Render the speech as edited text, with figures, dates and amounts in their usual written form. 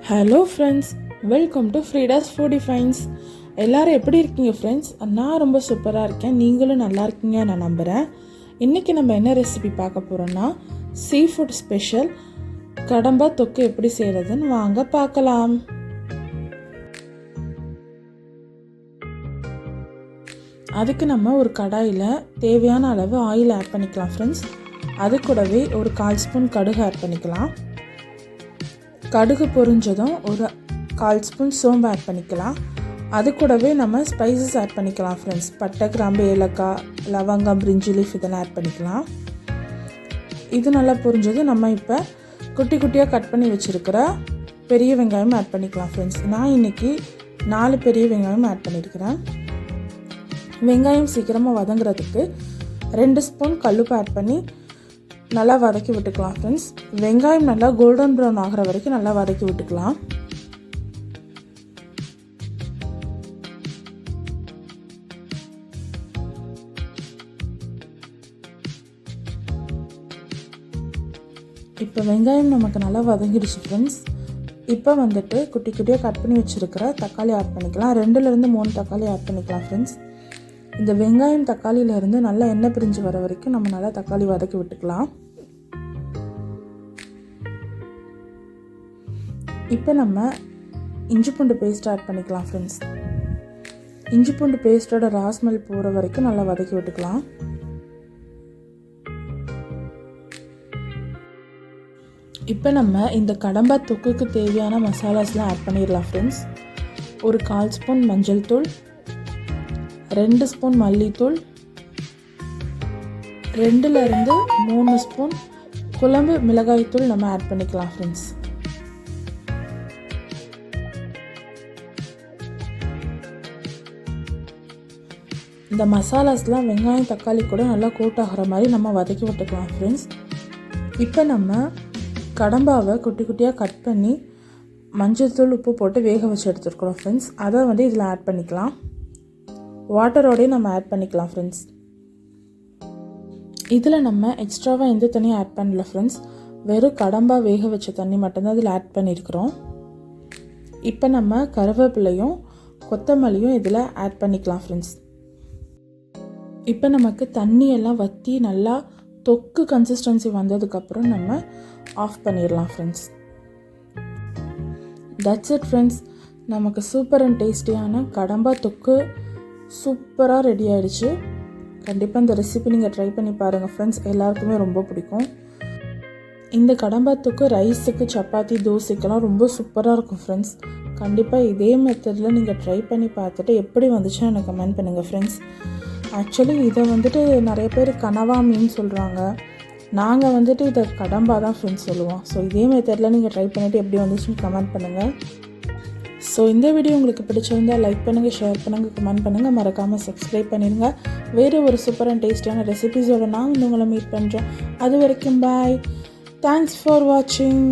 Hello friends, welcome to Frida's foodie fines. எல்லோரும் எப்படி இருக்கீங்க ஃப்ரெண்ட்ஸ்? நான் ரொம்ப சூப்பராக இருக்கேன். நீங்களும் நல்லா இருக்கீங்க நான் நம்புகிறேன். இன்றைக்கி நம்ம என்ன ரெசிபி பார்க்க போகிறோன்னா சீ ஃபுட் ஸ்பெஷல் கடம்பா தொக்கு எப்படி செய்கிறதுன்னு வாங்க பார்க்கலாம். அதுக்கு நம்ம ஒரு கடாயில் தேவையான அளவு ஆயில் ஆட் பண்ணிக்கலாம் ஃப்ரெண்ட்ஸ். அது கூடவே ஒரு 1/4 ஸ்பூன் கடுகு ஆட் பண்ணிக்கலாம். கடுகு பொரிஞ்சதும் ஒரு 1/4 ஸ்பூன் சோம்பு ஆட் பண்ணிக்கலாம். அது கூடவே நம்ம ஸ்பைசஸ் ஆட் பண்ணிக்கலாம் ஃப்ரெண்ட்ஸ். பட்டை, கிராம்பு, ஏலக்காய், லவங்கம், பிரிஞ்சி லீஃப் இதெல்லாம் ஆட் பண்ணிக்கலாம். இது நல்லா பொரிஞ்சதும் நம்ம இப்போ குட்டி குட்டியாக கட் பண்ணி வச்சுருக்கிற பெரிய வெங்காயம் ஆட் பண்ணிக்கலாம் ஃப்ரெண்ட்ஸ். நான் இன்றைக்கி 4 பெரிய வெங்காயம் ஆட் பண்ணியிருக்கிறேன். வெங்காயம் சீக்கிரமாக வதங்குறதுக்கு 2 ஸ்பூன் கல்லுப்பு ஆட் பண்ணி நல்லா வதக்கி விட்டுக்கலாம் ஃப்ரெண்ட்ஸ். வெங்காயம் நல்லா கோல்டன் ப்ரௌன் ஆகிற வரைக்கும் நல்லா வதக்கி விட்டுக்கலாம். இப்போ வெங்காயம் நமக்கு நல்லா வதங்கிடுச்சு ஃப்ரெண்ட்ஸ். இப்போ வந்துட்டு குட்டி குட்டியாக கட் பண்ணி வச்சுருக்கிற தக்காளி ஆட் பண்ணிக்கலாம். 2லேருந்து 3 தக்காளி ஆட் பண்ணிக்கலாம் ஃப்ரெண்ட்ஸ். இந்த வெங்காயம் தக்காளியிலேருந்து நல்லா எண்ணெய் பிரிஞ்சு வர வரைக்கும் நம்ம நல்லா தக்காளி வதக்கி விட்டுக்கலாம். இப்போ நம்ம இஞ்சி பூண்டு பேஸ்ட் ஆட் பண்ணிக்கலாம் ஃப்ரெண்ட்ஸ். இஞ்சி பூண்டு பேஸ்ட்டோட ராஸ்மெல் போகிற வரைக்கும் நல்லா வதக்கி விட்டுக்கலாம். இப்போ நம்ம இந்த கடம்பா தொக்குக்கு தேவையான மசாலாஸ்லாம் ஆட் பண்ணிடலாம் ஃப்ரெண்ட்ஸ். ஒரு 1/4 ஸ்பூன் மஞ்சள் தூள், 2 ஸ்பூன் மல்லித்தூள், 2லேருந்து 3 ஸ்பூன் குழம்பு மிளகாய் தூள் நம்ம ஆட் பண்ணிக்கலாம் ஃப்ரெண்ட்ஸ். இந்த மசாலாஸ்லாம் வெங்காயம் தக்காளி கூட நல்லா கோட் ஆகிற மாதிரி நம்ம வதக்கி விட்டுக்கலாம் ஃப்ரெண்ட்ஸ். இப்போ நம்ம கடம்பாவை குட்டி குட்டியாக கட் பண்ணி மஞ்சள் தூள் உப்பு போட்டு வேக வச்சு எடுத்துருக்குறோம் ஃப்ரெண்ட்ஸ். அதை இதில் ஆட் பண்ணிக்கலாம். வாட்டரோடையும் நம்ம ஆட் பண்ணிக்கலாம் ஃப்ரெண்ட்ஸ். இதில் நம்ம எக்ஸ்ட்ராவாக எந்த தண்ணியும் ஆட் பண்ணல ஃப்ரெண்ட்ஸ். வெறும் கடம்பா வேக வச்ச தண்ணி மட்டும்தான் இதில் ஆட் பண்ணியிருக்கிறோம். இப்போ நம்ம கருவேப்பிலையும் கொத்தமல்லியும் இதில் ஆட் பண்ணிக்கலாம் ஃப்ரெண்ட்ஸ். இப்போ நமக்கு தண்ணியெல்லாம் வற்றி நல்லா தொக்கு கன்சிஸ்டன்சி வந்ததுக்கப்புறம் நம்ம ஆஃப் பண்ணிடலாம் ஃப்ரெண்ட்ஸ். That's it friends. நமக்கு சூப்பர் அண்ட் டேஸ்டியான கடம்பா தொக்கு சூப்பராக ரெடி ஆகிடுச்சு. கண்டிப்பாக இந்த ரெசிபி நீங்கள் ட்ரை பண்ணி பாருங்கள் ஃப்ரெண்ட்ஸ். எல்லாருக்குமே ரொம்ப பிடிக்கும். இந்த கடம்பா தொக்கு ரைஸுக்கு, சப்பாத்தி, தோசைக்கெல்லாம் ரொம்ப சூப்பராக இருக்கும் ஃப்ரெண்ட்ஸ். கண்டிப்பாக இதே மெத்தடில் நீங்கள் ட்ரை பண்ணி பார்த்துட்டு எப்படி வந்துச்சுன்னு எனக்கு கமெண்ட் பண்ணுங்கள் ஃப்ரெண்ட்ஸ். ஆக்சுவலி இதை நிறைய பேர் கனவா மீன் சொல்கிறாங்க. நாங்கள் இதை கடம்பா தான் ஃப்ரெண்ட்ஸ் சொல்லுவோம். ஸோ இதே மெத்தடில் நீங்கள் ட்ரை பண்ணிவிட்டு எப்படி வந்துச்சுன்னு கமெண்ட் பண்ணுங்கள். ஸோ இந்த வீடியோ உங்களுக்கு பிடிச்சிருந்தால் லைக் பண்ணுங்கள், ஷேர் பண்ணுங்கள், கமெண்ட் பண்ணுங்கள், மறக்காமல் சப்ஸ்கிரைப் பண்ணிடுங்க. வேறு ஒரு சூப்பர் அண்ட் டேஸ்டியான ரெசிபீஸோடு நான் உங்களை மீட் பண்ணுறோம். அது வரைக்கும் பாய். தேங்க்ஸ் ஃபார் வாட்சிங்.